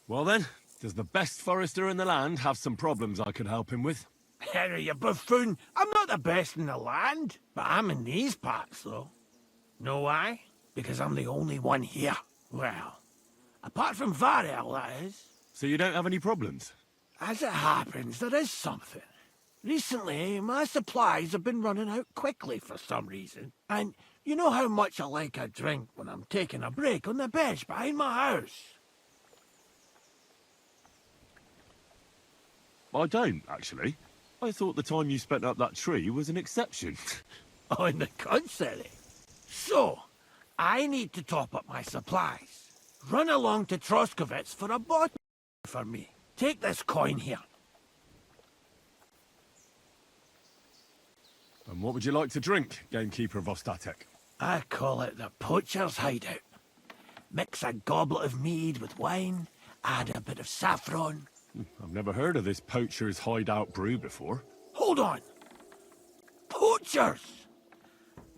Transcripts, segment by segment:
Well then, does the best forester in the land have some problems I could help him with? Henry, you buffoon. I'm not the best in the land, but I'm in these parts, though. Know why? Because I'm the only one here. Well, apart from Varel, that is. So you don't have any problems? As it happens, there is something. Recently, my supplies have been running out quickly for some reason. And you know how much I like a drink when I'm taking a break on the bench behind my house? I don't, actually. I thought the time you spent up that tree was an exception. On the contrary. So, I need to top up my supplies. Run along to Troskovitz for a bottle for me. Take this coin here. And what would you like to drink, gamekeeper Vostatek? I call it the Poacher's hideout. Mix a goblet of mead with wine, add a bit of saffron. I've never heard of this Poacher's hideout brew before. Hold on! Poachers!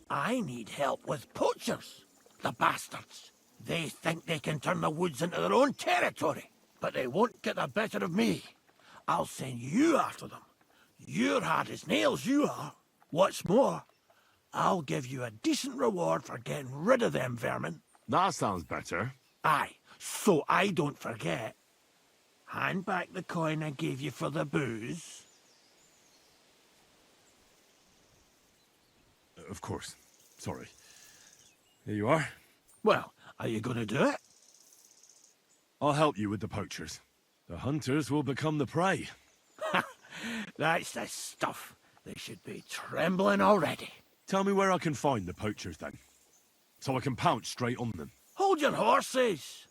I need help with poachers, the bastards. They think they can turn the woods into their own territory, but they won't get the better of me. I'll send you after them. You're hard as nails, you are. What's more, I'll give you a decent reward for getting rid of them vermin. That sounds better. Aye, so I don't forget. Hand back the coin I gave you for the booze. Of course. Sorry. Here you are. Well, are you going to do it? I'll help you with the poachers. The hunters will become the prey. That's the stuff. They should be trembling already. Tell me where I can find the poachers, then. So I can pounce straight on them. Hold your horses.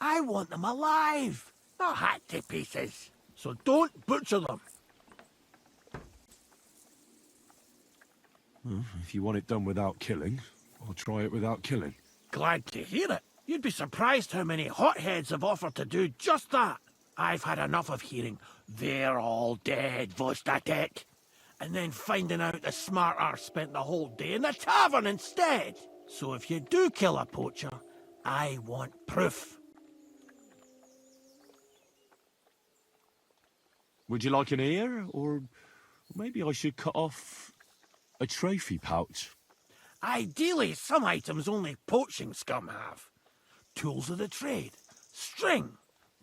I want them alive, not hacked to pieces. So don't butcher them. Well, if you want it done without killing, I'll try it without killing. Glad to hear it. You'd be surprised how many hotheads have offered to do just that. I've had enough of hearing, "They're all dead, Vostatek," and then finding out the smart arse spent the whole day in the tavern instead. So if you do kill a poacher, I want proof. Would you like an ear, or maybe I should cut off a trophy pouch? Ideally, some items only poaching scum have. Tools of the trade, string,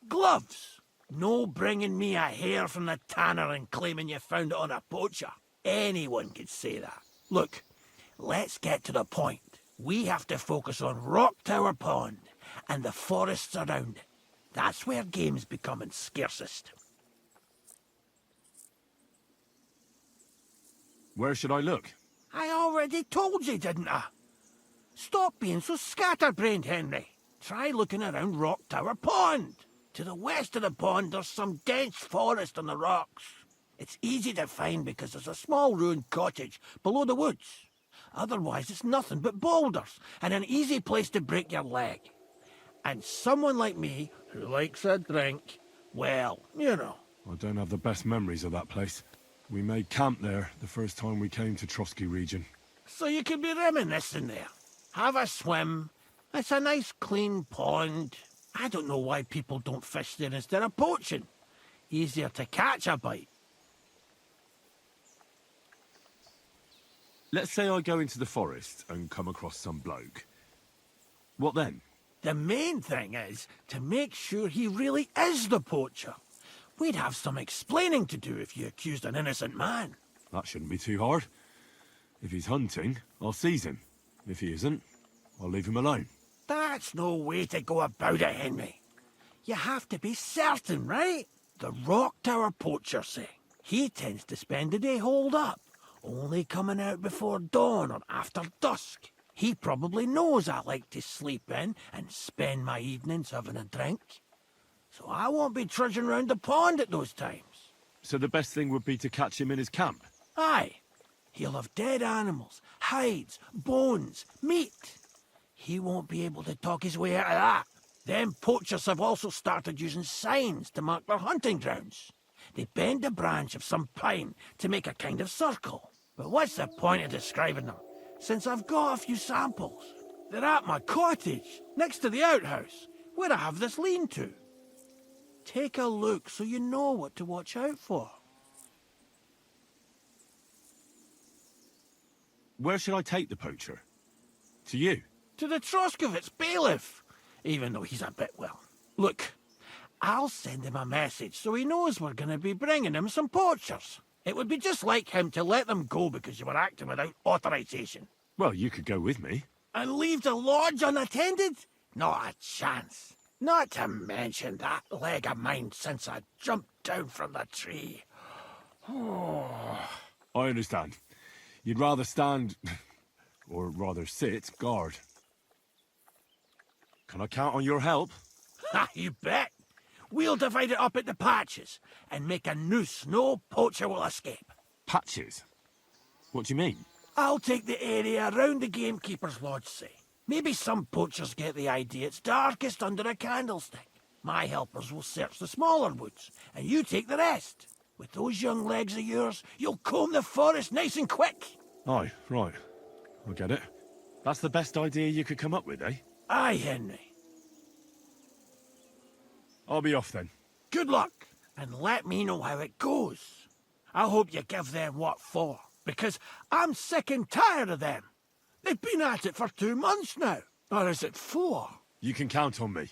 gloves. No bringing me a hair from the tanner and claiming you found it on a poacher. Anyone could say that. Look, let's get to the point. We have to focus on Rock Tower Pond and the forests around it. That's where game's becoming scarcest. Where should I look? I already told you, didn't I? Stop being so scatterbrained, Henry. Try looking around Rock Tower Pond. To the west of the pond, there's some dense forest on the rocks. It's easy to find because there's a small ruined cottage below the woods. Otherwise, it's nothing but boulders and an easy place to break your leg. And someone like me, who likes a drink, well, you know. I don't have the best memories of that place. We made camp there the first time we came to Trotsky region. So you can be reminiscing there. Have a swim. It's a nice clean pond. I don't know why people don't fish there instead of poaching. Easier to catch a bite. Let's say I go into the forest and come across some bloke. What then? The main thing is to make sure he really is the poacher. We'd have some explaining to do if you accused an innocent man. That shouldn't be too hard. If he's hunting, I'll seize him. If he isn't, I'll leave him alone. That's no way to go about it, Henry. You have to be certain, right? The Rock Tower poacher say. He tends to spend the day holed up, only coming out before dawn or after dusk. He probably knows I like to sleep in and spend my evenings having a drink. So I won't be trudging round the pond at those times. So the best thing would be to catch him in his camp? Aye. He'll have dead animals, hides, bones, meat. He won't be able to talk his way out of that. Them poachers have also started using signs to mark their hunting grounds. They bend a branch of some pine to make a kind of circle. But what's the point of describing them, since I've got a few samples? They're at my cottage, next to the outhouse, where I have this lean-to. Take a look so you know what to watch out for. Where should I take the poacher? To you? To the Troskovitz bailiff, even though he's a bit, well. Look, I'll send him a message so he knows we're going to be bringing him some poachers. It would be just like him to let them go because you were acting without authorization. Well, you could go with me. And leave the lodge unattended? Not a chance. Not to mention that leg of mine since I jumped down from the tree. I understand. You'd rather stand, or rather sit, guard. Can I count on your help? Ha, you bet. We'll divide it up into patches and make a noose no poacher will escape. Patches? What do you mean? I'll take the area around the gamekeeper's lodge, say. Maybe some poachers get the idea it's darkest under a candlestick. My helpers will search the smaller woods, and you take the rest. With those young legs of yours, you'll comb the forest nice and quick. Aye, right. I get it. That's the best idea you could come up with, eh? Aye, Henry. I'll be off then. Good luck, and let me know how it goes. I hope you give them what for, because I'm sick and tired of them. They've been at it for 2 months now. Or is it 4? You can count on me.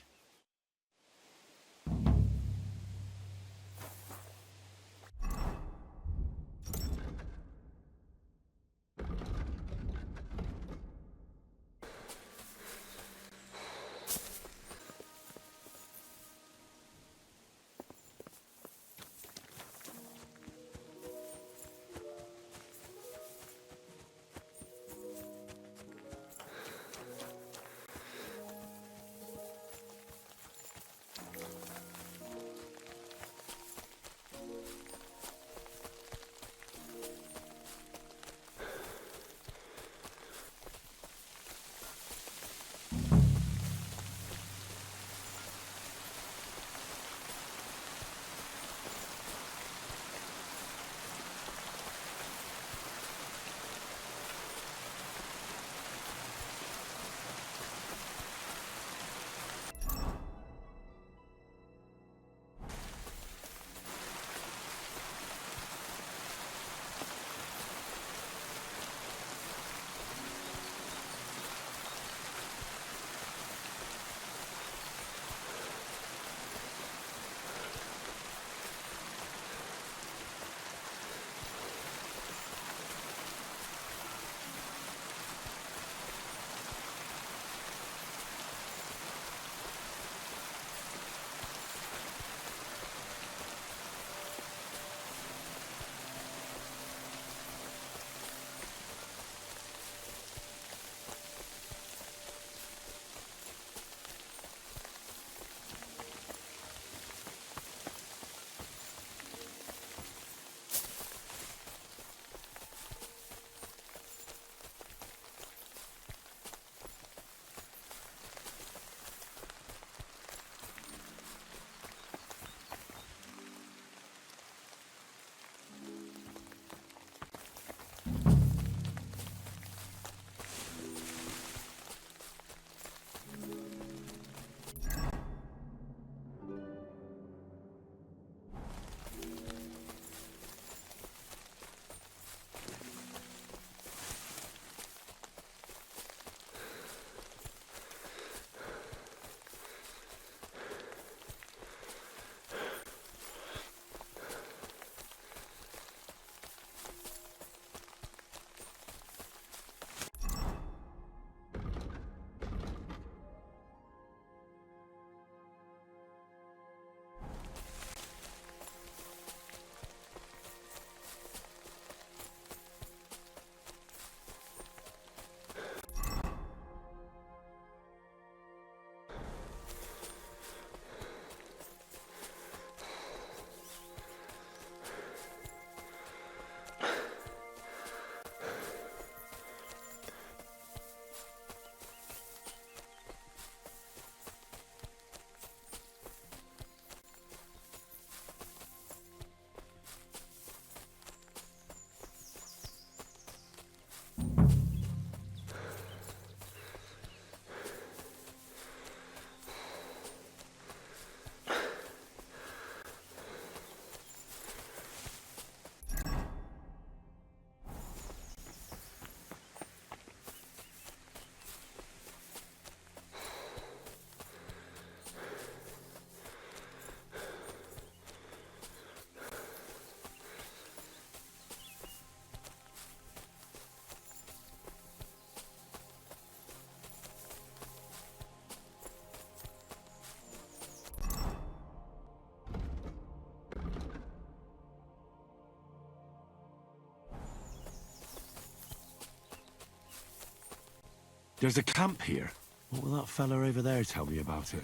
There's a camp here. What will that fella over there tell me about it?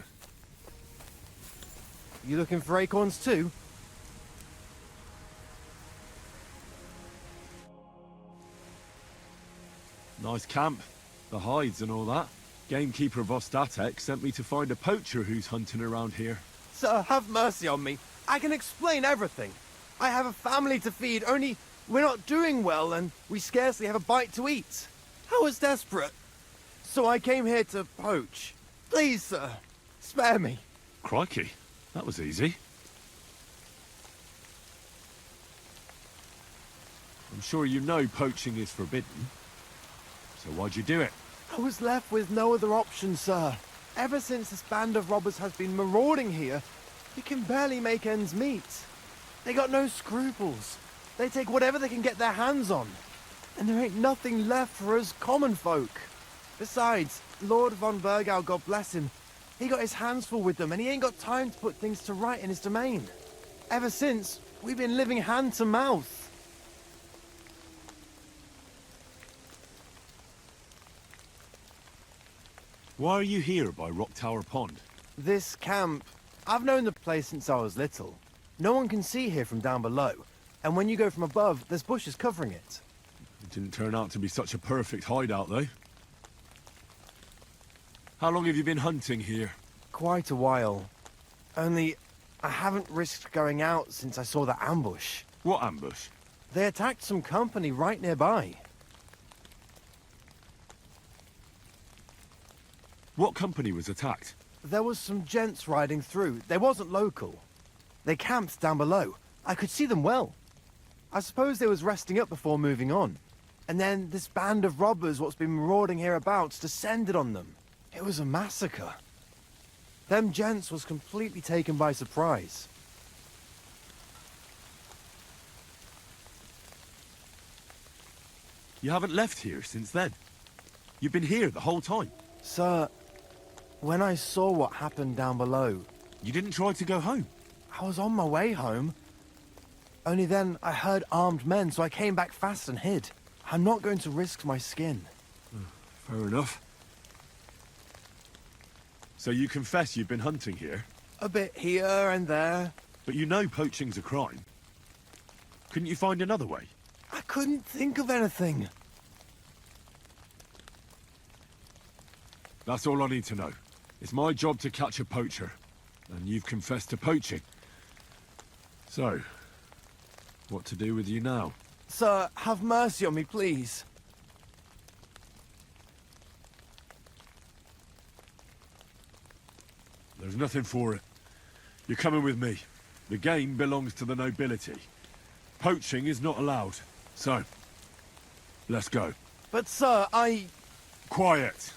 You looking for acorns too? Nice camp. The hides and all that. Gamekeeper Vostatek sent me to find a poacher who's hunting around here. Sir, have mercy on me. I can explain everything. I have a family to feed, only we're not doing well and we scarcely have a bite to eat. I was desperate. So I came here to poach. Please, sir, spare me. Crikey, that was easy. I'm sure you know poaching is forbidden. So why'd you do it? I was left with no other option, sir. Ever since this band of robbers has been marauding here, we can barely make ends meet. They got no scruples. They take whatever they can get their hands on. And there ain't nothing left for us common folk. Besides, Lord von Burgau, God bless him, he got his hands full with them and he ain't got time to put things to right in his domain. Ever since, we've been living hand to mouth. Why are you here by Rock Tower Pond? This camp, I've known the place since I was little. No one can see here from down below. And when you go from above, there's bushes covering it. It didn't turn out to be such a perfect hideout, though. How long have you been hunting here? Quite a while. Only, I haven't risked going out since I saw that ambush. What ambush? They attacked some company right nearby. What company was attacked? There was some gents riding through. They wasn't local. They camped down below. I could see them well. I suppose they was resting up before moving on. And then this band of robbers what's been marauding hereabouts descended on them. It was a massacre. Them gents was completely taken by surprise. You haven't left here since then. You've been here the whole time. Sir, when I saw what happened down below, You didn't try to go home. I was on my way home. Only then I heard armed men, so I came back fast and hid. I'm not going to risk my skin. Fair enough. So you confess you've been hunting here, A bit here and there. but you know poaching's a crime. Couldn't you find another way? I couldn't think of anything. That's all I need to know. It's my job to catch a poacher, and you've confessed to poaching. So, what to do with you now? Sir, have mercy on me, please. There's nothing for it. You're coming with me. The game belongs to the nobility. Poaching is not allowed. So, let's go. But sir, Quiet!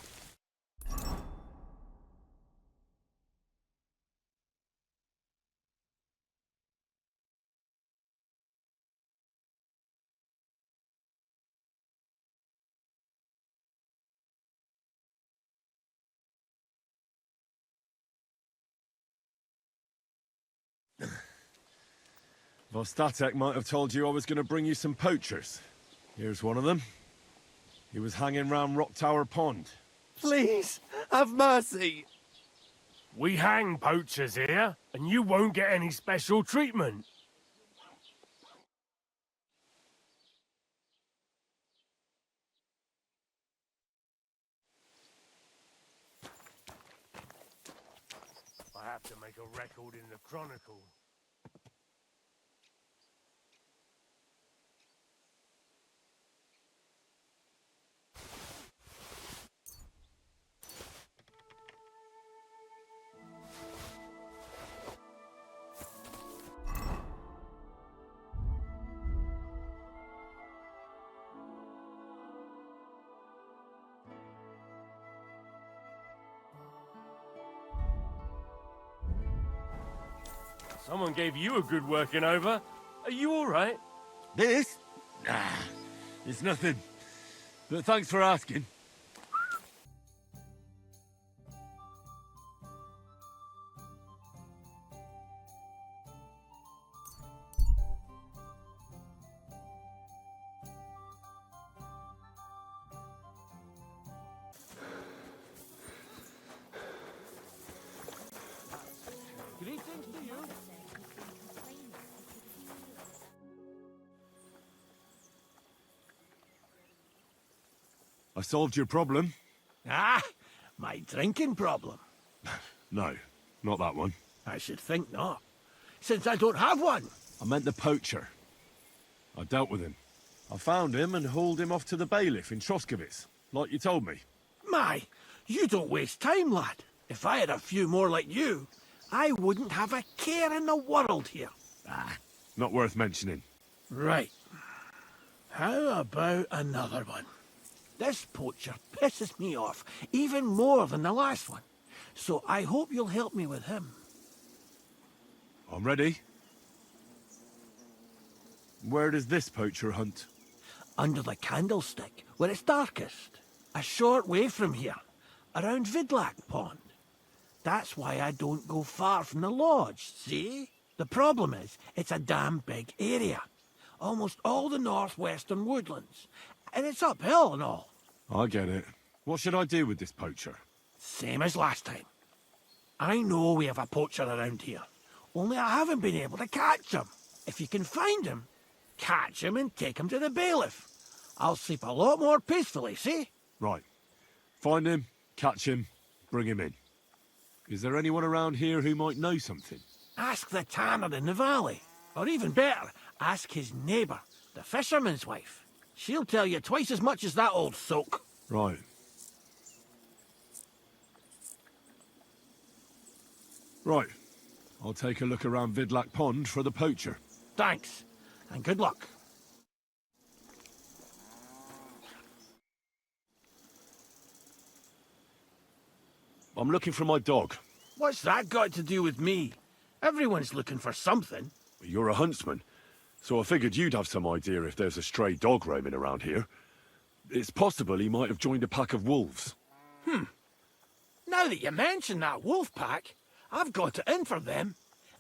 Vostatek might have told you I was going to bring you some poachers. Here's one of them. He was hanging round Rock Tower Pond. please, have mercy. We hang poachers here, and you won't get any special treatment. I have to make a record in the Chronicle. Someone gave you a good working over. Are you all right? This? Nah, it's nothing. But thanks for asking. I solved your problem? Ah, my drinking problem. No, not that one. I should think not, since I don't have one. I meant the poacher. I dealt with him. I found him and hauled him off to the bailiff in Troskowitz, like you told me. My, you don't waste time, lad. If I had a few more like you, I wouldn't have a care in the world here. Ah, not worth mentioning. Right. How about another one? This poacher pisses me off even more than the last one, so I hope you'll help me with him. I'm ready. Where does this poacher hunt? Under the candlestick, where it's darkest. A short way from here, around Vidlak Pond. That's why I don't go far from the lodge, see? The problem is, it's a damn big area. Almost all the northwestern woodlands. And it's uphill and all. I get it. What should I do with this poacher? Same as last time. I know we have a poacher around here. Only I haven't been able to catch him. If you can find him, catch him and take him to the bailiff. I'll sleep a lot more peacefully, see? Right. Find him, catch him, bring him in. Is there anyone around here who might know something? Ask the tanner in the valley. Or even better, ask his neighbour, the fisherman's wife. She'll tell you twice as much as that old soak. Right. Right. I'll take a look around Vidlak Pond for the poacher. Thanks, and good luck. I'm looking for my dog. What's that got to do with me? Everyone's looking for something. You're a huntsman, so I figured you'd have some idea if there's a stray dog roaming around here. It's possible he might have joined a pack of wolves. Now that you mention that wolf pack, I've got it in for them.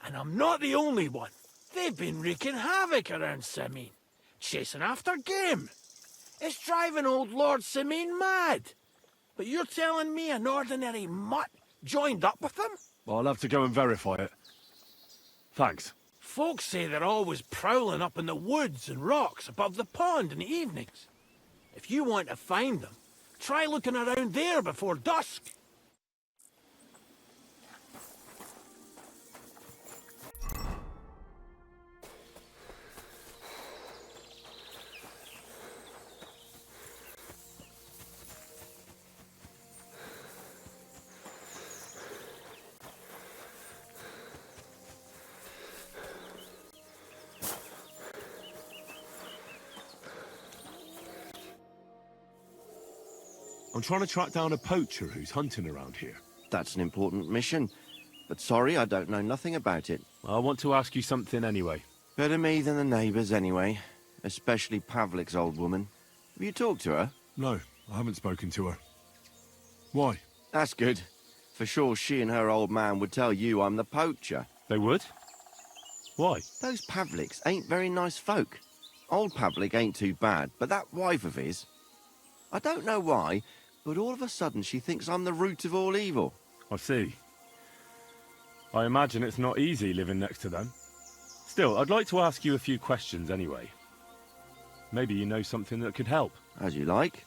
And I'm not the only one. They've been wreaking havoc around Simene, chasing after game. It's driving old Lord Simene mad. But you're telling me an ordinary mutt joined up with them? I'll have to go and verify it. Thanks. Folks say they're always prowling up in the woods and rocks above the pond in the evenings. If you want to find them, try looking around there before dusk. I'm trying to track down a poacher who's hunting around here. That's an important mission. But sorry, I don't know nothing about it. I want to ask you something anyway. Better me than the neighbours anyway. Especially Pavlik's old woman. Have you talked to her? No, I haven't spoken to her. Why? That's good. For sure she and her old man would tell you I'm the poacher. They would? Why? Those Pavliks ain't very nice folk. Old Pavlik ain't too bad, but that wife of his... I don't know why, but all of a sudden she thinks I'm the root of all evil. I see. I imagine it's not easy living next to them. Still, I'd like to ask you a few questions anyway. Maybe you know something that could help. As you like.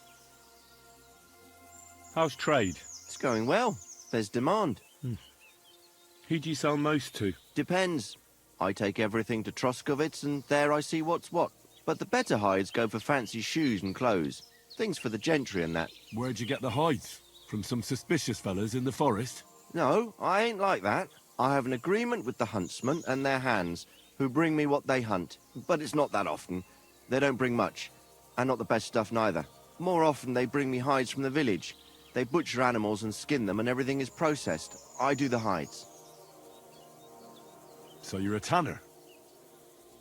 How's trade? It's going well. There's demand. Who do you sell most to? Depends. I take everything to Troskowitz and there I see what's what. But the better hides go for fancy shoes and clothes. Things for the gentry and that. Where'd you get the hides? From some suspicious fellas in the forest? No, I ain't like that. I have an agreement with the huntsmen and their hands, who bring me what they hunt. But it's not that often. They don't bring much. And not the best stuff neither. More often they bring me hides from the village. They butcher animals and skin them and everything is processed. I do the hides. So you're a tanner?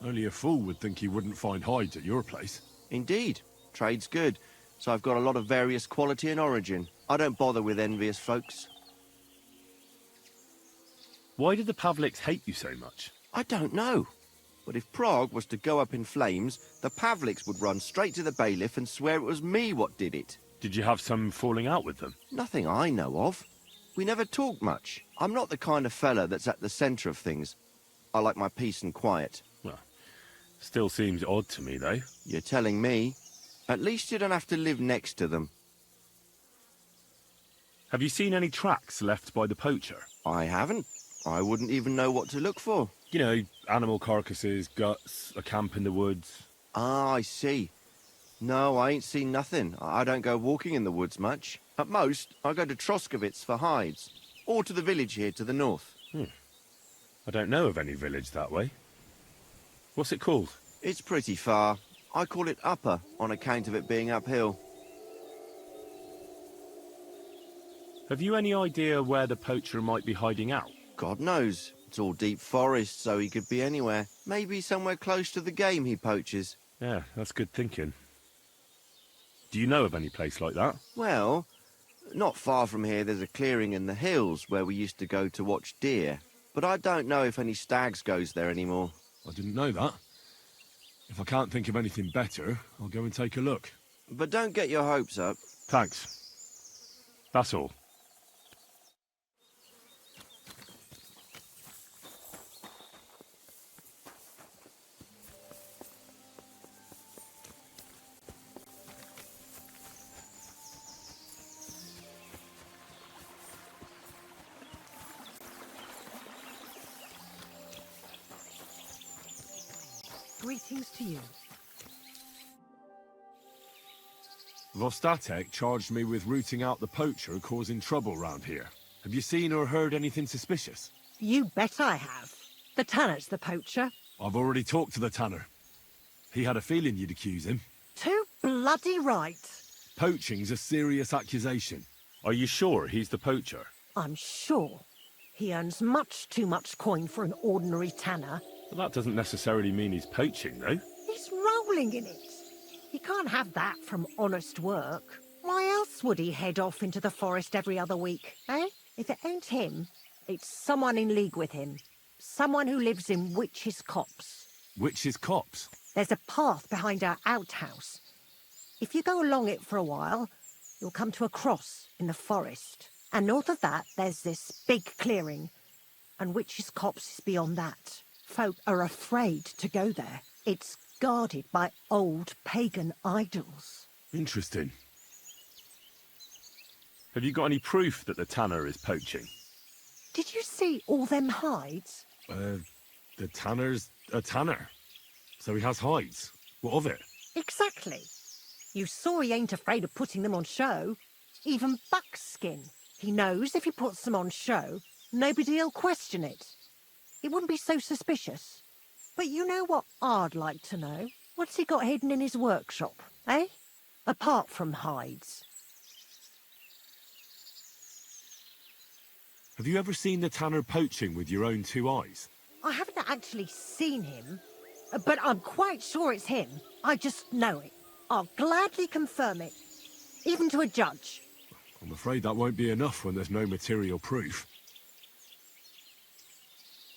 Only a fool would think he wouldn't find hides at your place. Indeed. Trade's good. So I've got a lot of various quality and origin. I don't bother with envious folks. Why did the Pavliks hate you so much? I don't know. But if Prague was to go up in flames, the Pavliks would run straight to the bailiff and swear it was me what did it. Did you have some falling out with them? Nothing I know of. We never talked much. I'm not the kind of fella that's at the centre of things. I like my peace and quiet. Well, still seems odd to me, though. You're telling me? At least you don't have to live next to them. Have you seen any tracks left by the poacher? I haven't. I wouldn't even know what to look for. You know, animal carcasses, guts, a camp in the woods. Ah, I see. No, I ain't seen nothing. I don't go walking in the woods much. At most, I go to Troskovitz for hides. Or to the village here to the north. I don't know of any village that way. What's it called? It's pretty far. I call it Upper on account of it being uphill. Have you any idea where the poacher might be hiding out? God knows. It's all deep forest, so he could be anywhere. Maybe somewhere close to the game he poaches. Yeah, that's good thinking. Do you know of any place like that? Well, not far from here there's a clearing in the hills where we used to go to watch deer. But I don't know if any stags goes there anymore. I didn't know that. If I can't think of anything better, I'll go and take a look. But don't get your hopes up. Thanks. That's all. Greetings to you. Vostatek charged me with rooting out the poacher causing trouble round here. Have you seen or heard anything suspicious? You bet I have. The tanner's the poacher. I've already talked to the tanner. He had a feeling you'd accuse him. Too bloody right. Poaching's a serious accusation. Are you sure he's the poacher? I'm sure. He earns much too much coin for an ordinary tanner. Well, that doesn't necessarily mean he's poaching, though. He's rolling in it. He can't have that from honest work. Why else would he head off into the forest every other week, eh? If it ain't him, it's someone in league with him. Someone who lives in Witch's Copse. Witch's Copse? There's a path behind our outhouse. If you go along it for a while, you'll come to a cross in the forest. And north of that, there's this big clearing. And Witch's Copse is beyond that. Folk are afraid to go there. It's guarded by old pagan idols. Interesting. Have you got any proof that the tanner is poaching? Did you see all them hides? The tanner's a tanner. So he has hides. What of it? Exactly. You saw he ain't afraid of putting them on show. Even buckskin. He knows if he puts them on show, nobody'll question it. It wouldn't be so suspicious. But you know what I'd like to know? What's he got hidden in his workshop, eh? Apart from hides. Have you ever seen the tanner poaching with your own two eyes? I haven't actually seen him, but I'm quite sure it's him. I just know it. I'll gladly confirm it, even to a judge. I'm afraid that won't be enough when there's no material proof.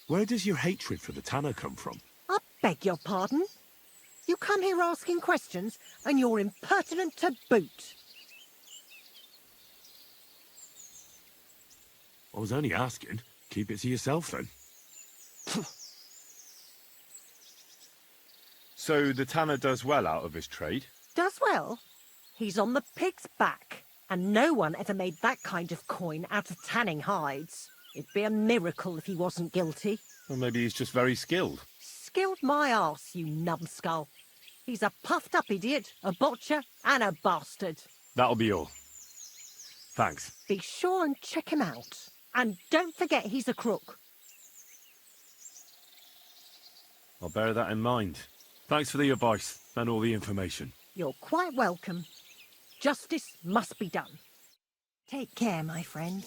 Where does your hatred for the tanner come from? I beg your pardon? You come here asking questions, and you're impertinent to boot. I was only asking. Keep it to yourself, then. So the tanner does well out of his trade? Does well. He's on the pig's back, and no one ever made that kind of coin out of tanning hides. It'd be a miracle if he wasn't guilty. Or maybe he's just very skilled. Skilled my arse, you numbskull. He's a puffed-up idiot, a botcher, and a bastard. That'll be all. Thanks. Be sure and check him out. And don't forget he's a crook. I'll bear that in mind. Thanks for the advice and all the information. You're quite welcome. Justice must be done. Take care, my friend.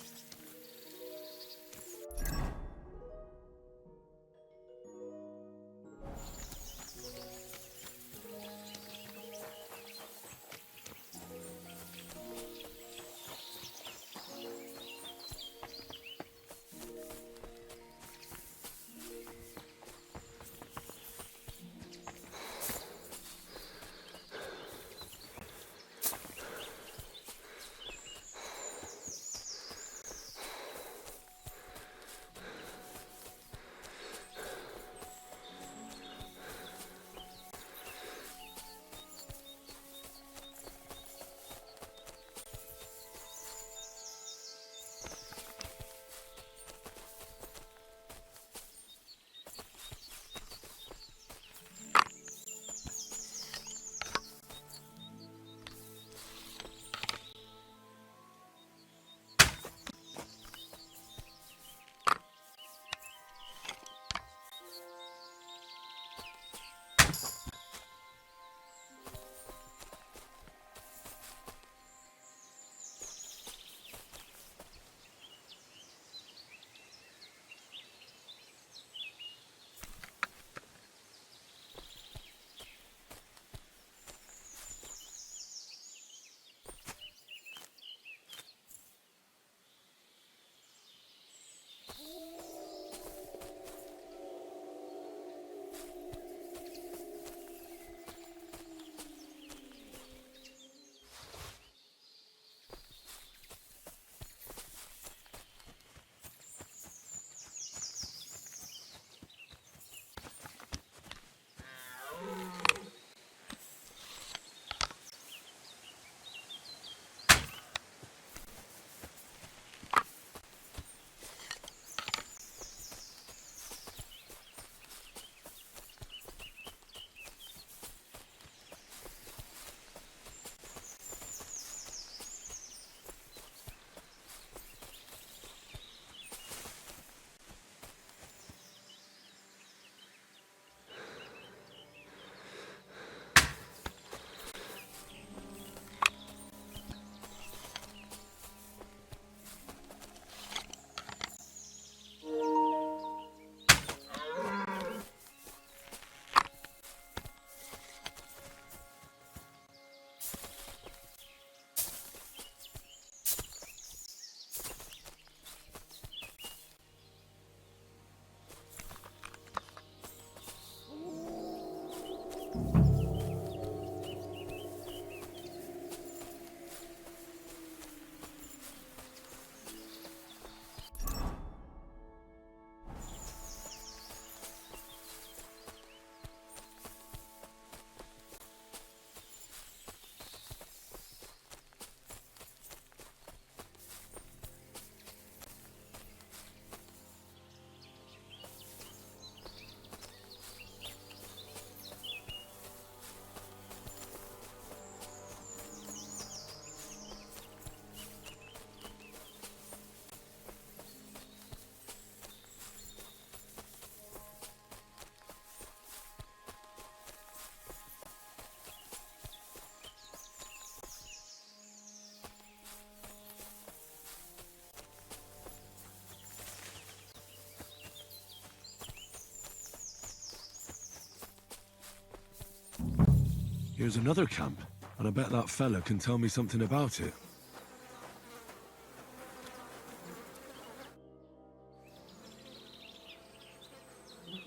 Here's another camp, and I bet that fella can tell me something about it.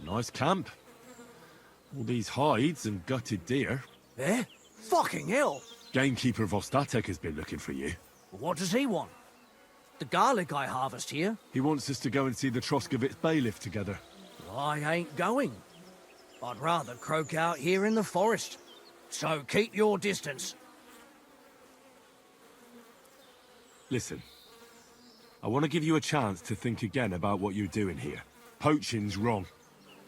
Nice camp. All these hides and gutted deer. Eh? Fucking hell! Gamekeeper Vostatek has been looking for you. What does he want? The garlic I harvest here? He wants us to go and see the Troskovitz bailiff together. I ain't going. I'd rather croak out here in the forest. So keep your distance. Listen, I want to give you a chance to think again about what you're doing here. Poaching's wrong.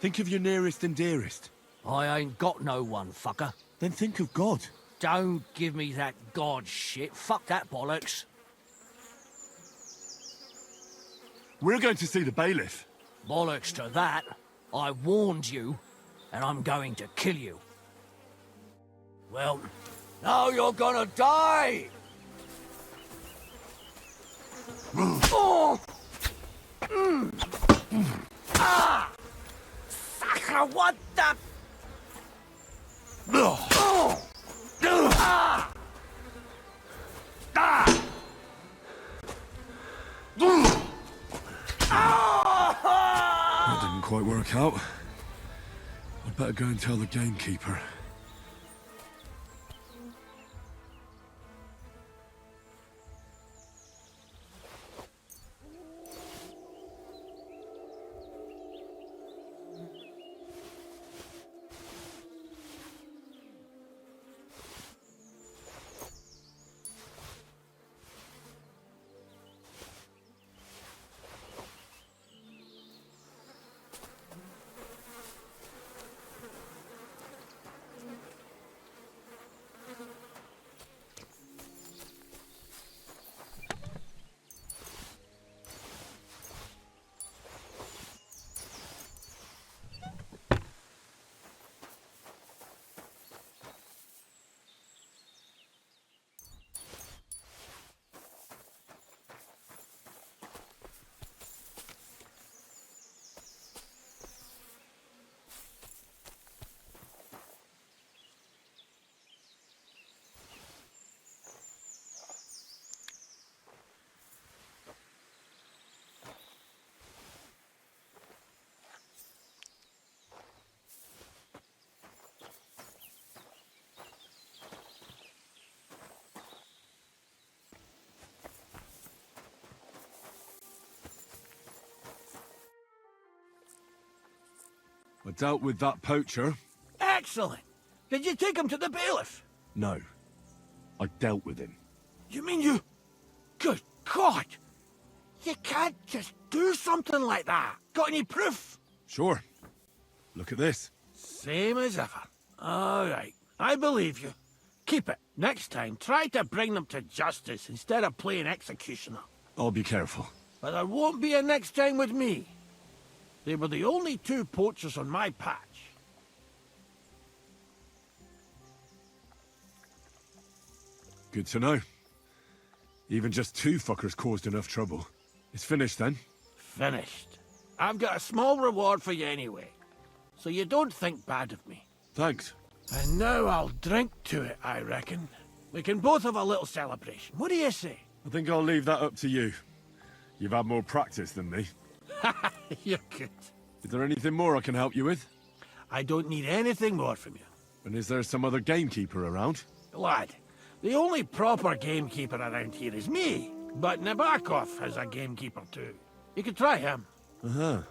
Think of your nearest and dearest. I ain't got no one, fucker. Then think of God. Don't give me that god shit. Fuck that bollocks. We're going to see the bailiff. Bollocks to that. I warned you, and I'm going to kill you. Well, now you're gonna die! Oh! Ah! Sucker, what the... Oh! Ah! Ah! That didn't quite work out. I'd better go and tell the gamekeeper. I dealt with that poacher. Excellent. Did you take him to the bailiff? No. I dealt with him. You mean you... Good God! You can't just do something like that. Got any proof? Sure. Look at this. Same as ever. All right. I believe you. Keep it. Next time, try to bring them to justice instead of playing executioner. I'll be careful. But there won't be a next time with me. They were the only two poachers on my patch. Good to know. Even just two fuckers caused enough trouble. It's finished then? Finished. I've got a small reward for you anyway. So you don't think bad of me. Thanks. And now I'll drink to it, I reckon. We can both have a little celebration. What do you say? I think I'll leave that up to you. You've had more practice than me. You're good. Is there anything more I can help you with? I don't need anything more from you. And is there some other gamekeeper around? Lad, the only proper gamekeeper around here is me. But Nabokov has a gamekeeper too. You could try him. Uh-huh.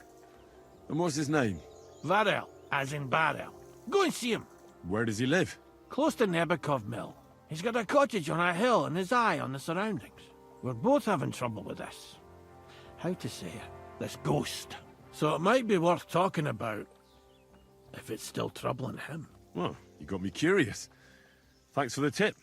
And what's his name? Varel, as in Barrel. Go and see him. Where does he live? Close to Nebokov Mill. He's got a cottage on a hill and his eye on the surroundings. We're both having trouble with this. How to say it? This ghost. So it might be worth talking about if it's still troubling him. Well, you got me curious. Thanks for the tip.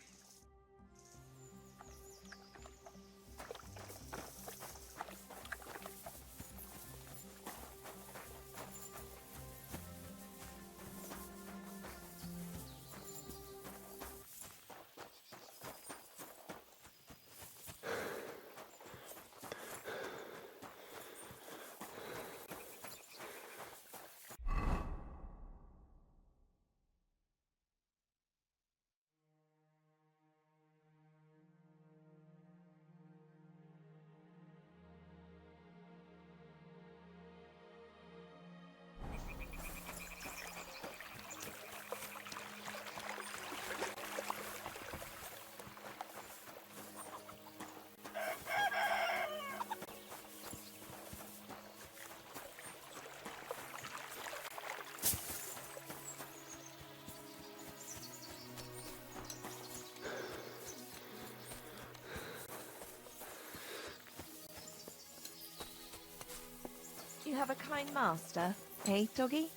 have a kind master, eh, doggy?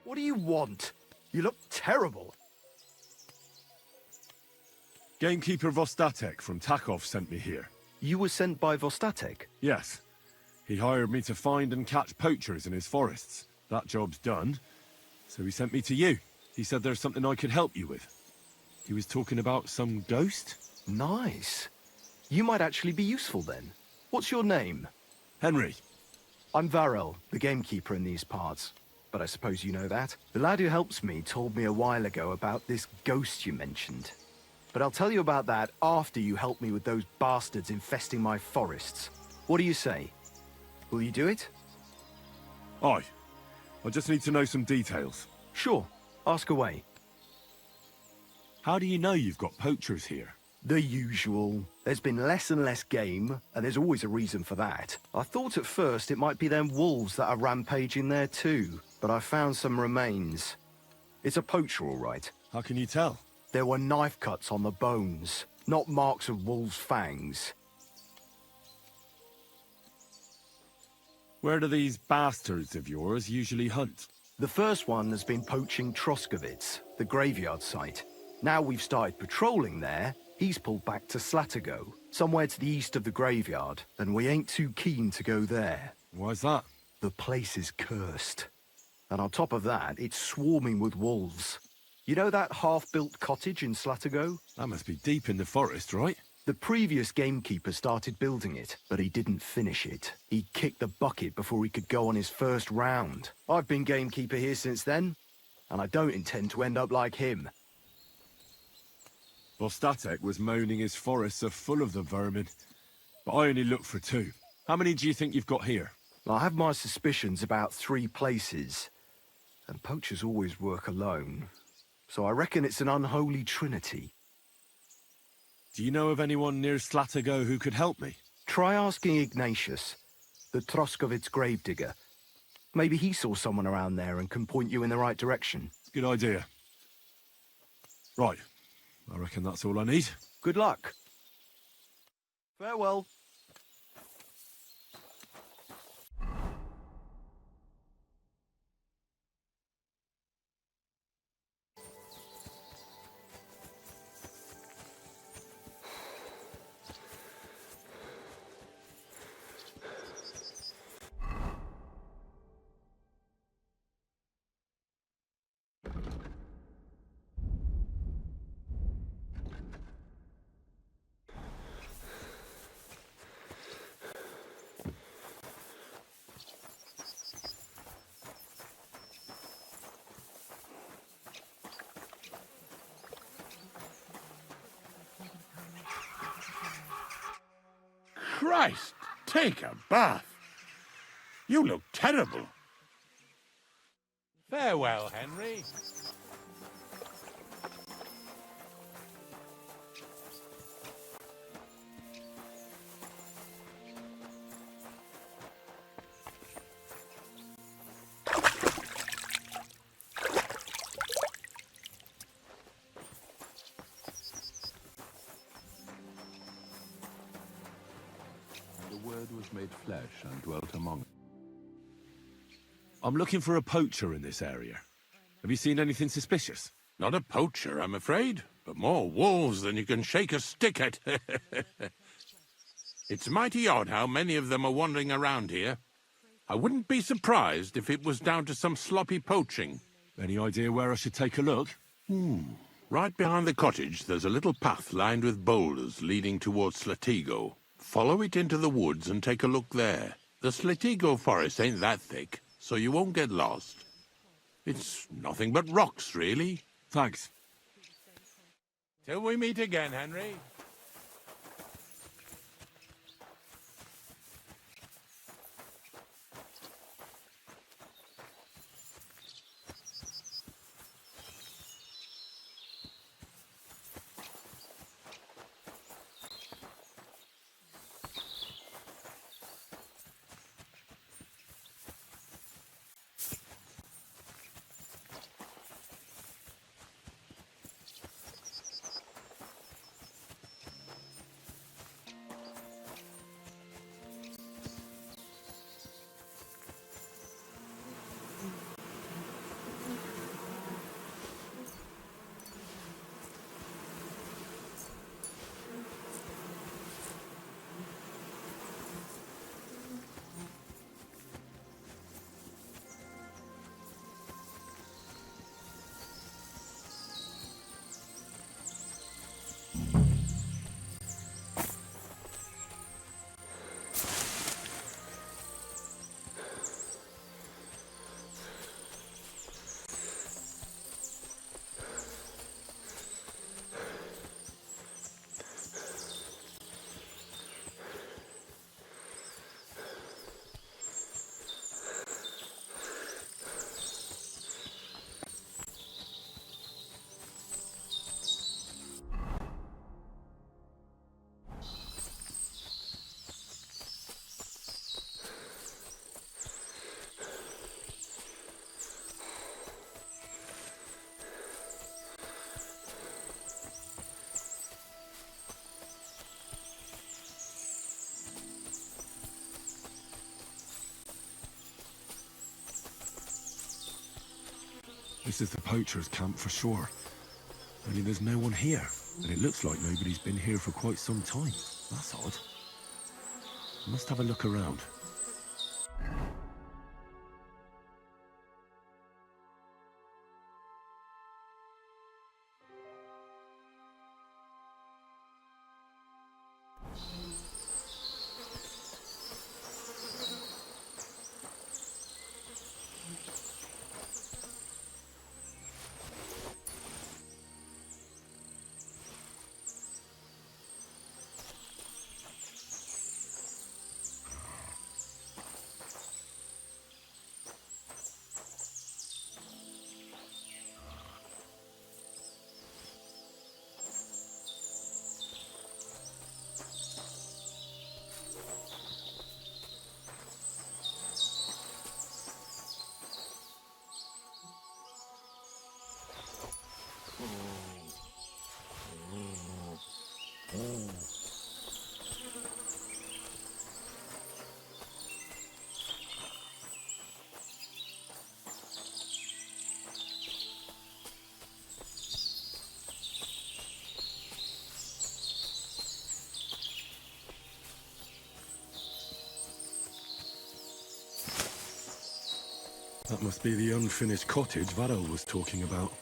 What do you want? You look terrible. Gamekeeper Vostatek from Takov sent me here. You were sent by Vostatek? Yes. He hired me to find and catch poachers in his forests. That job's done, so he sent me to you. He said there's something I could help you with. He was talking about some ghost? Nice. You might actually be useful then. What's your name? Henry. I'm Varel, the gamekeeper in these parts. But I suppose you know that. The lad who helps me told me a while ago about this ghost you mentioned. But I'll tell you about that after you help me with those bastards infesting my forests. What do you say? Will you do it? Aye. I just need to know some details. Sure. Ask away. How do you know you've got poachers here? The usual. There's been less and less game, and there's always a reason for that. I thought at first it might be them wolves that are rampaging there too, but I found some remains. It's a poacher, all right. How can you tell? There were knife cuts on the bones, not marks of wolves' fangs. Where do these bastards of yours usually hunt? The first one has been poaching Troskovitz, the graveyard site. Now we've started patrolling there, he's pulled back to Slatigo, somewhere to the east of the graveyard, and we ain't too keen to go there. Why's that? The place is cursed. And on top of that, it's swarming with wolves. You know that half-built cottage in Slatigo? That must be deep in the forest, right? The previous gamekeeper started building it, but he didn't finish it. He kicked the bucket before he could go on his first round. I've been gamekeeper here since then, and I don't intend to end up like him. Vostatek was moaning his forests are full of the vermin, but I only looked for 2. How many do you think you've got here? I have my suspicions about 3 places, and poachers always work alone. So I reckon it's an unholy trinity. Do you know of anyone near Slatigo who could help me? Try asking Ignatius, the Troskovitz gravedigger. Maybe he saw someone around there and can point you in the right direction. Good idea. Right. I reckon that's all I need. Good luck. Farewell. Christ, take a bath. You look terrible. Farewell, Henry. The word was made flesh and dwelt among us. I'm looking for a poacher in this area. Have you seen anything suspicious? Not a poacher, I'm afraid, but more wolves than you can shake a stick at. It's mighty odd how many of them are wandering around here. I wouldn't be surprised if it was down to some sloppy poaching. Any idea where I should take a look? Right behind the cottage, there's a little path lined with boulders leading towards Slatigo. Follow it into the woods and take a look there. The Slatigo forest ain't that thick, so you won't get lost. It's nothing but rocks, really. Thanks. Till we meet again, Henry. This is the poacher's camp for sure. Only there's no one here, and it looks like nobody's been here for quite some time. That's odd. Must have a look around. That must be the unfinished cottage Varel was talking about.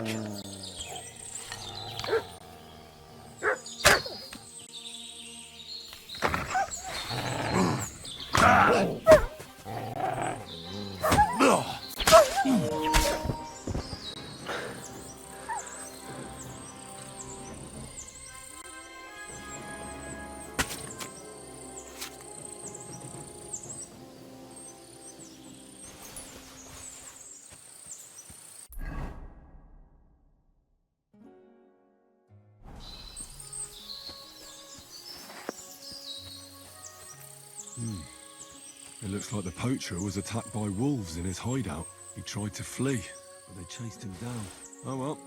back! It looks like the poacher was attacked by wolves in his hideout. He tried to flee, but they chased him down. Oh well.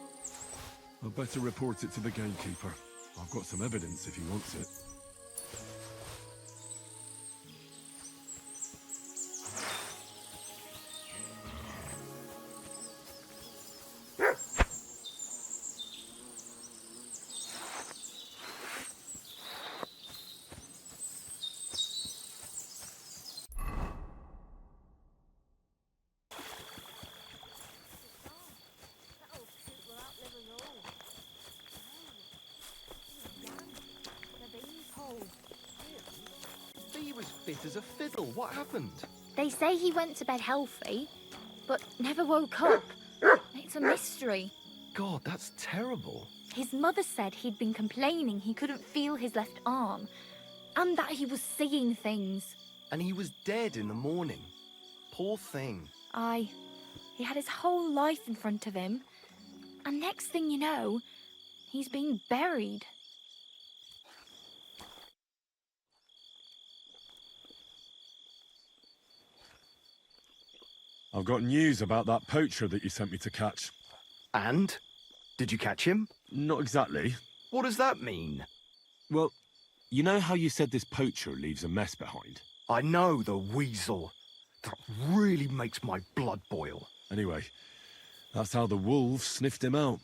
I'd better report it to the gamekeeper. I've got some evidence if he wants it. He was fit as a fiddle. What happened? They say he went to bed healthy, but never woke up. It's a mystery. God, that's terrible. His mother said he'd been complaining he couldn't feel his left arm, and that he was seeing things. And he was dead in the morning. Poor thing. Aye. He had his whole life in front of him, and next thing you know, he's being buried. I've got news about that poacher that you sent me to catch. And? Did you catch him? Not exactly. What does that mean? Well, you know how you said this poacher leaves a mess behind? I know, the weasel. That really makes my blood boil. Anyway, that's how the wolves sniffed him out.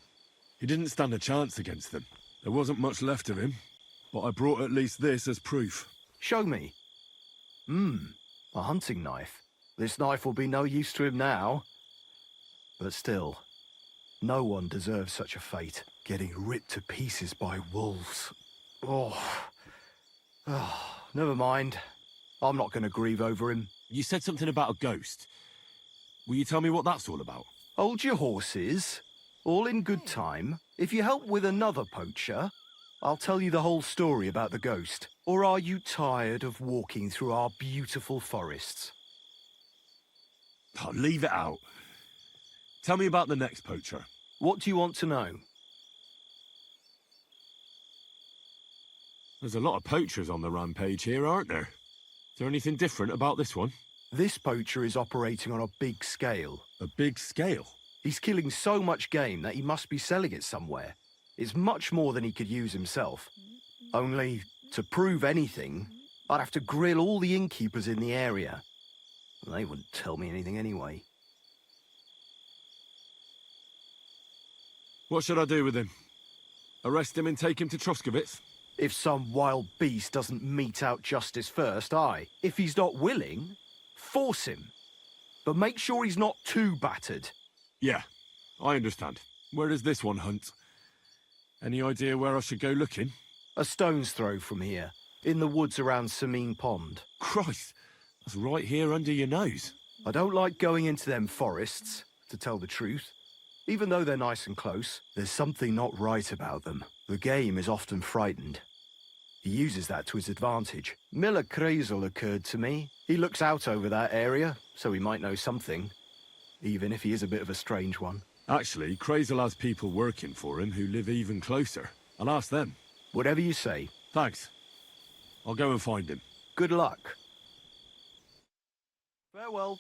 He didn't stand a chance against them. There wasn't much left of him, but I brought at least this as proof. Show me. A hunting knife. This knife will be no use to him now. But still, no one deserves such a fate. Getting ripped to pieces by wolves. Oh, never mind. I'm not going to grieve over him. You said something about a ghost. Will you tell me what that's all about? Hold your horses. All in good time. If you help with another poacher, I'll tell you the whole story about the ghost. Or are you tired of walking through our beautiful forests? Oh, leave it out. Tell me about the next poacher. What do you want to know? There's a lot of poachers on the rampage here, aren't there? Is there anything different about this one? This poacher is operating on a big scale. A big scale? He's killing so much game that he must be selling it somewhere. It's much more than he could use himself. Only, to prove anything, I'd have to grill all the innkeepers in the area. They wouldn't tell me anything anyway. What should I do with him? Arrest him and take him to Troskovitz? If some wild beast doesn't mete out justice first, aye. If he's not willing, force him. But make sure he's not too battered. Yeah, I understand. Where does this one hunt? Any idea where I should go looking? A stone's throw from here, in the woods around Samine Pond. Christ, that's right here under your nose. I don't like going into them forests, to tell the truth. Even though they're nice and close, there's something not right about them. The game is often frightened. He uses that to his advantage. Miller Kreisel occurred to me. He looks out over that area, so he might know something. Even if he is a bit of a strange one. Actually, Kreisel has people working for him who live even closer. I'll ask them. Whatever you say. Thanks. I'll go and find him. Good luck. Farewell.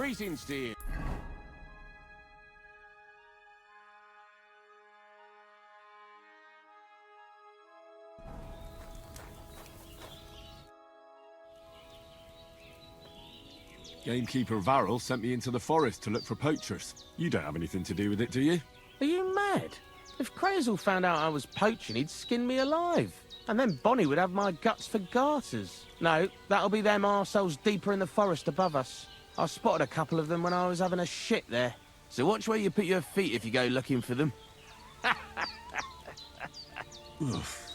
Greetings to you. Gamekeeper Varel sent me into the forest to look for poachers. You don't have anything to do with it, do you? Are you mad? If Crazel found out I was poaching, he'd skin me alive. And then Bonnie would have my guts for garters. No, that'll be them arseholes deeper in the forest above us. I spotted a couple of them when I was having a shit there. So watch where you put your feet if you go looking for them. Oof.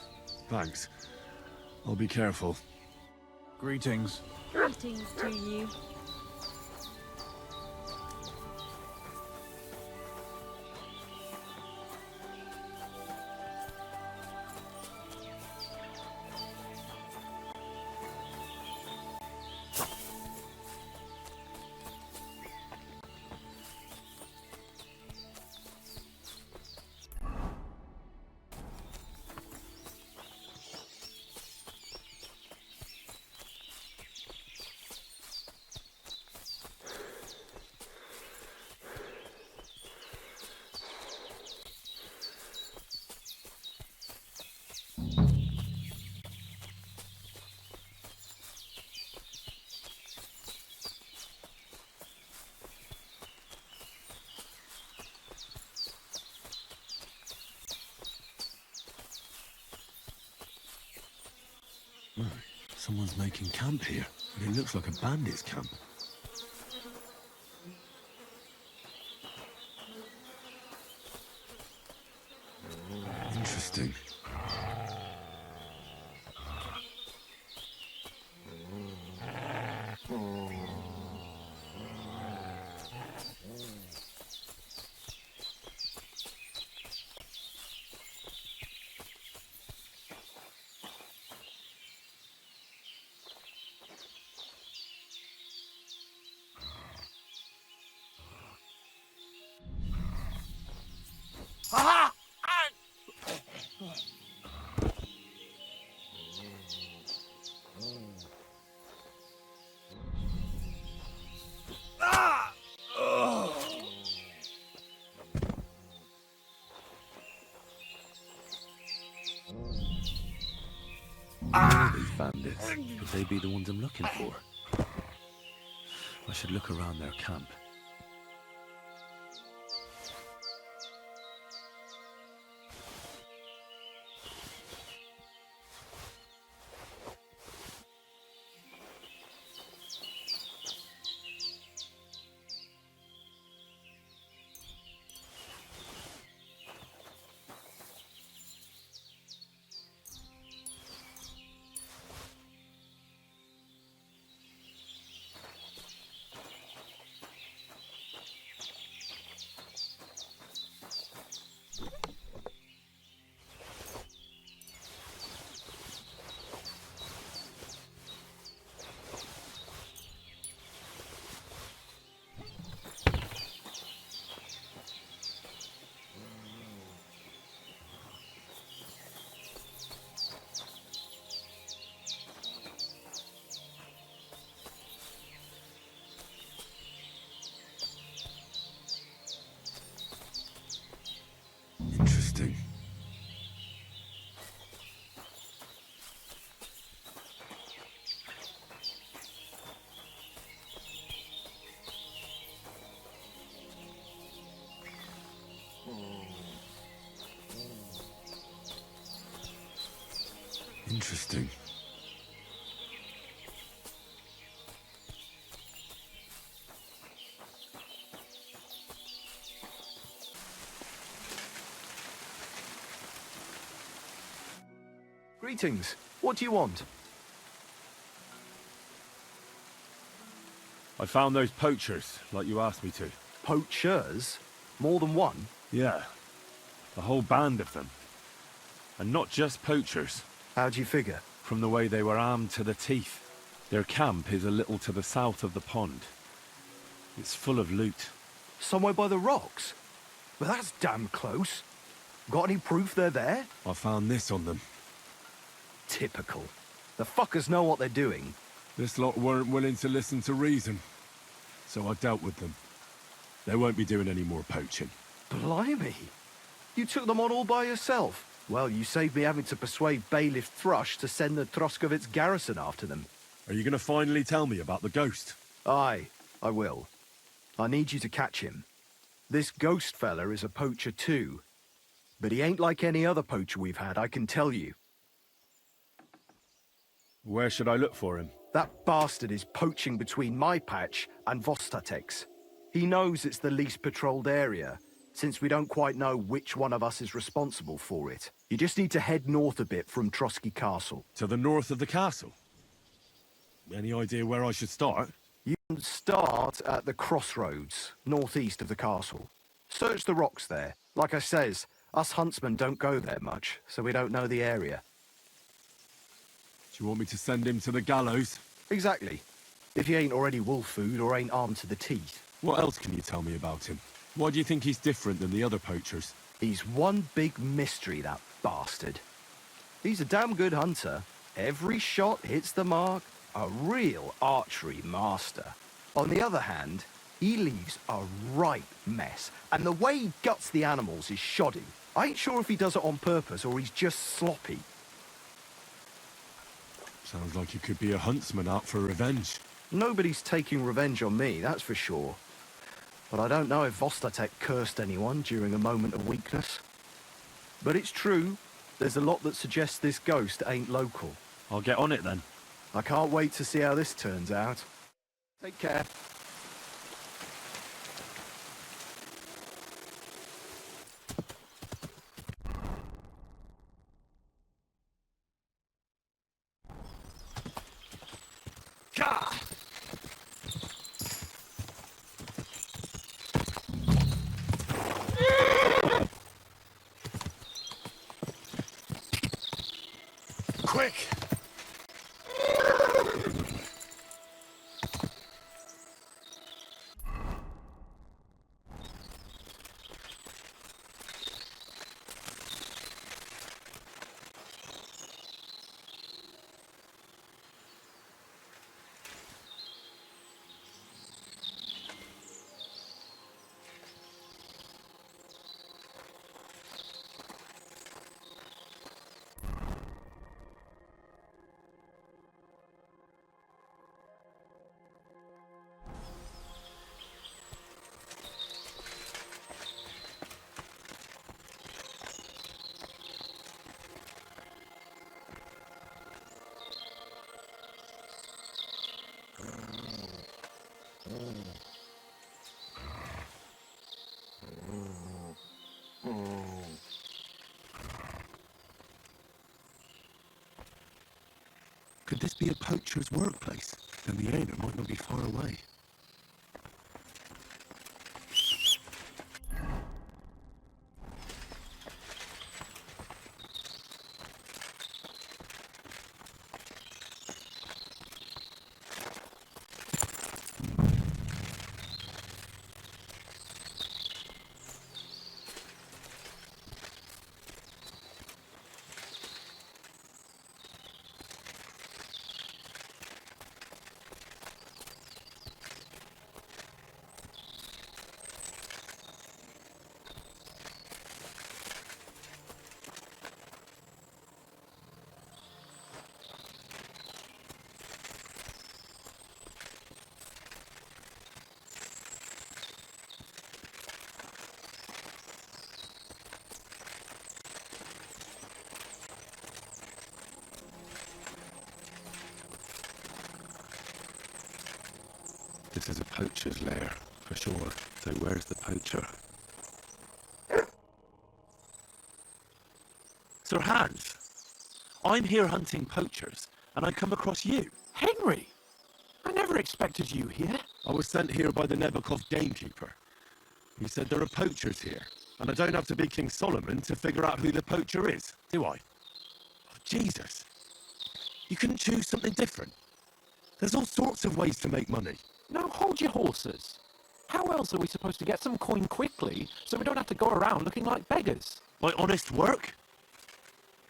Thanks. I'll be careful. Greetings. Greetings to you. Someone's making camp here. It looks like a bandit's camp. Interesting. Aha! These bandits. Could they be the ones I'm looking for? I should look around their camp. Interesting. Interesting. Greetings. What do you want? I found those poachers, like you asked me to. Poachers? More than one? Yeah. A whole band of them. And not just poachers. How do you figure? From the way they were armed to the teeth. Their camp is a little to the south of the pond. It's full of loot. Somewhere by the rocks? Well, that's damn close. Got any proof they're there? I found this on them. Typical. The fuckers know what they're doing. This lot weren't willing to listen to reason. so I dealt with them. They won't be doing any more poaching. Blimey! You took them on all by yourself? Well, you saved me having to persuade Bailiff Thrush to send the Troskovitz garrison after them. Are you going to finally tell me about the ghost? Aye, I will. I need you to catch him. This ghost fella is a poacher too. But he ain't like any other poacher we've had, I can tell you. Where should I look for him? That bastard is poaching between my patch and Vostatek's. He knows it's the least patrolled area, since we don't quite know which one of us is responsible for it. You just need to head north a bit from Trotsky Castle. To the north of the castle? Any idea where I should start? You can start at the crossroads, northeast of the castle. Search the rocks there. Like I says, us huntsmen don't go there much, so we don't know the area. Do you want me to send him to the gallows? Exactly. If he ain't already wolf food or ain't armed to the teeth. What else can you tell me about him? Why do you think he's different than the other poachers? He's one big mystery, that bastard. He's a damn good hunter. Every shot hits the mark. A real archery master. On the other hand, he leaves a right mess. And the way he guts the animals is shoddy. I ain't sure if he does it on purpose or he's just sloppy. Sounds like he could be a huntsman out for revenge. Nobody's taking revenge on me, that's for sure. But I don't know if Vostatek cursed anyone during a moment of weakness. But it's true, there's a lot that suggests this ghost ain't local. I'll get on it then. I can't wait to see how this turns out. Take care. Quick! Could this be a poacher's workplace? Then the owner might not be far away. This is a poacher's lair, for sure. So where's the poacher? Sir Hans, I'm here hunting poachers, and I come across you. Henry! I never expected you here. I was sent here by the Nebakov gamekeeper. He said there are poachers here, and I don't have to be King Solomon to figure out who the poacher is, do I? Oh, Jesus! You couldn't choose something different? There's all sorts of ways to make money. Now hold your horses. How else are we supposed to get some coin quickly so we don't have to go around looking like beggars? By honest work?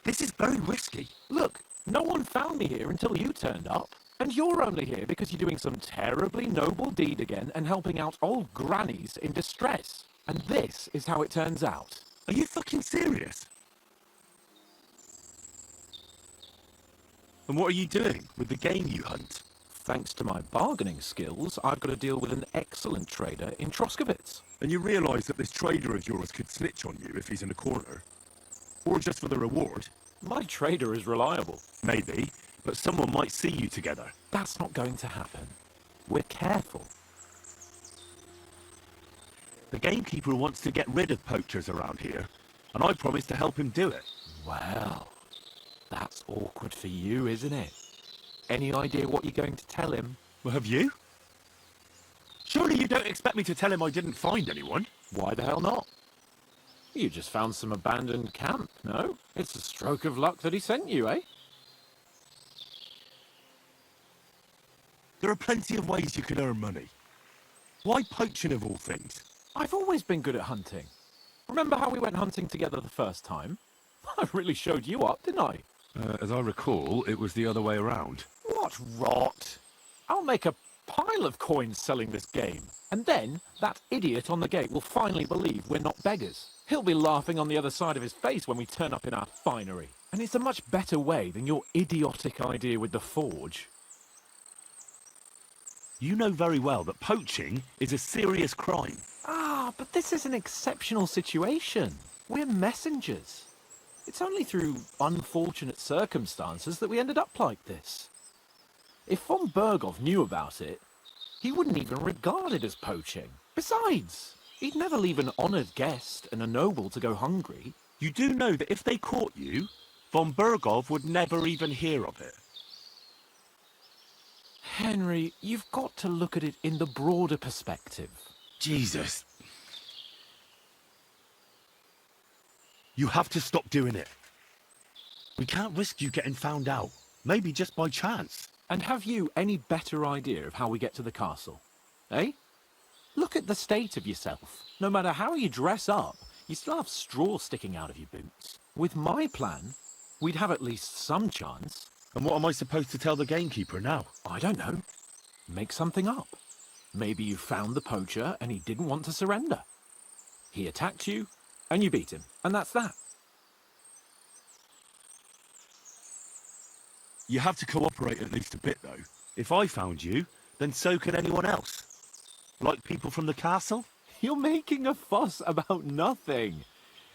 This is very risky. Look, no one found me here until you turned up. And you're only here because you're doing some terribly noble deed again and helping out old grannies in distress. And this is how it turns out. Are you fucking serious? And what are you doing with the game you hunt? Thanks to my bargaining skills, I've got to deal with an excellent trader in Troskowitz. And you realise that this trader of yours could snitch on you if he's in a corner? Or just for the reward? My trader is reliable. Maybe, but someone might see you together. That's not going to happen. We're careful. The gamekeeper wants to get rid of poachers around here, and I promised to help him do it. Well, that's awkward for you, isn't it? Any idea what you're going to tell him? Well, have you? Surely you don't expect me to tell him I didn't find anyone? Why the hell not? You just found some abandoned camp, no? It's a stroke of luck that he sent you, eh? There are plenty of ways you can earn money. Why poaching of all things? I've always been good at hunting. Remember how we went hunting together the first time? I really showed you up, didn't I? As I recall, it was the other way around. What rot! I'll make a pile of coins selling this game. And then that idiot on the gate will finally believe we're not beggars. He'll be laughing on the other side of his face when we turn up in our finery. And it's a much better way than your idiotic idea with the forge. You know very well that poaching is a serious crime. Ah, but this is an exceptional situation. We're messengers. It's only through unfortunate circumstances that we ended up like this. If von Berghoff knew about it, he wouldn't even regard it as poaching. Besides, he'd never leave an honoured guest and a noble to go hungry. You do know that if they caught you, von Berghoff would never even hear of it. Henry, you've got to look at it in the broader perspective. Jesus. You have to stop doing it. We can't risk you getting found out. Maybe just by chance. And have you any better idea of how we get to the castle? Eh? Look at the state of yourself. No matter how you dress up, you still have straw sticking out of your boots. With my plan, we'd have at least some chance. And what am I supposed to tell the gamekeeper now? I don't know. Make something up. Maybe you found the poacher and he didn't want to surrender. He attacked you and you beat him. And that's that. You have to cooperate at least a bit, though. If I found you, then so can anyone else. Like people from the castle? You're making a fuss about nothing.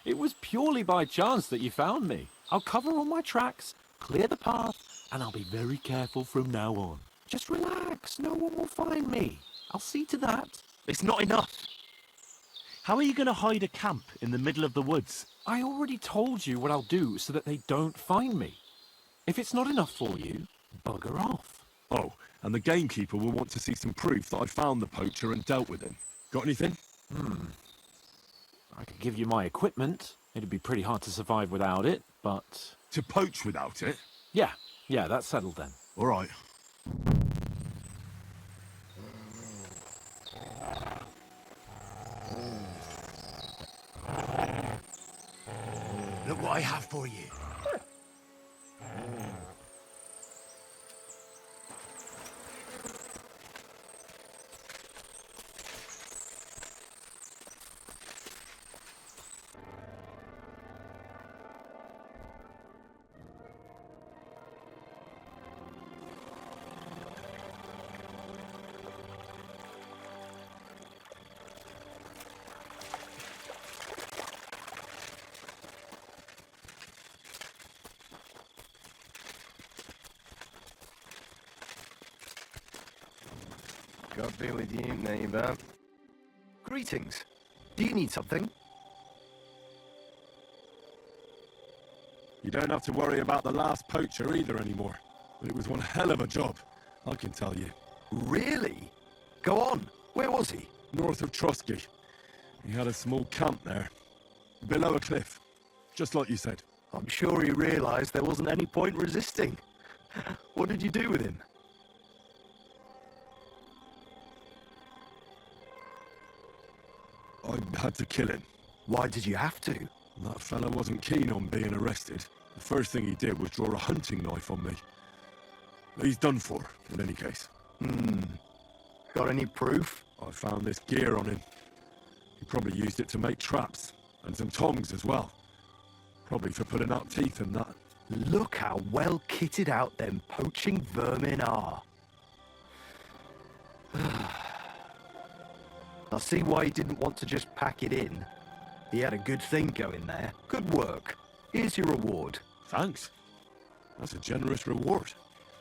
It was purely by chance that you found me. I'll cover all my tracks, clear the path, and I'll be very careful from now on. Just relax, no one will find me. I'll see to that. It's not enough. How are you going to hide a camp in the middle of the woods? I already told you what I'll do so that they don't find me. If it's not enough for you, bugger off. Oh, and the gamekeeper will want to see some proof that I found the poacher and dealt with him. Got anything? I could give you my equipment. It'd be pretty hard to survive without it, but... To poach without it? Yeah, that's settled then. All right. Look what I have for you. God be with you, neighbour. Greetings. Do you need something? You don't have to worry about the last poacher either anymore. It was one hell of a job, I can tell you. Really? Go on. Where was he? North of Trotsky. He had a small camp there. Below a cliff. Just like you said. I'm sure he realised there wasn't any point resisting. What did you do with him? I had to kill him. Why did you have to? That fella wasn't keen on being arrested. The first thing he did was draw a hunting knife on me. He's done for, in any case. Got any proof? I found this gear on him. He probably used it to make traps, and some tongs as well. Probably for pulling out teeth and that. Look how well kitted out them poaching vermin are. I see why he didn't want to just pack it in. He had a good thing going there. Good work. Here's your reward. Thanks. That's a generous reward.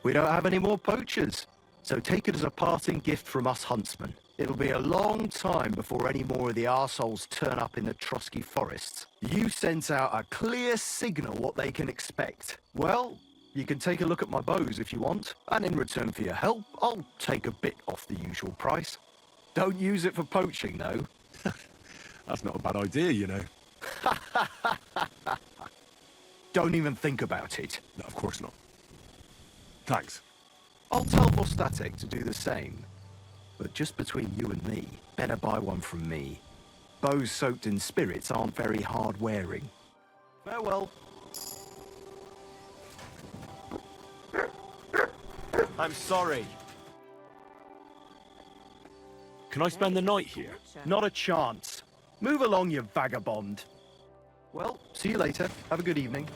We don't have any more poachers, so take it as a parting gift from us huntsmen. It'll be a long time before any more of the arseholes turn up in the Trusky forests. You sent out a clear signal what they can expect. Well, you can take a look at my bows if you want, and in return for your help, I'll take a bit off the usual price. Don't use it for poaching, though. That's not a bad idea, you know. Don't even think about it. No, of course not. Thanks. I'll tell Vostatek to do the same. But just between you and me, better buy one from me. Bows soaked in spirits aren't very hard wearing. Farewell. I'm sorry. Can I spend the night here? Not a chance. Move along, you vagabond. Well, see you later. Have a good evening.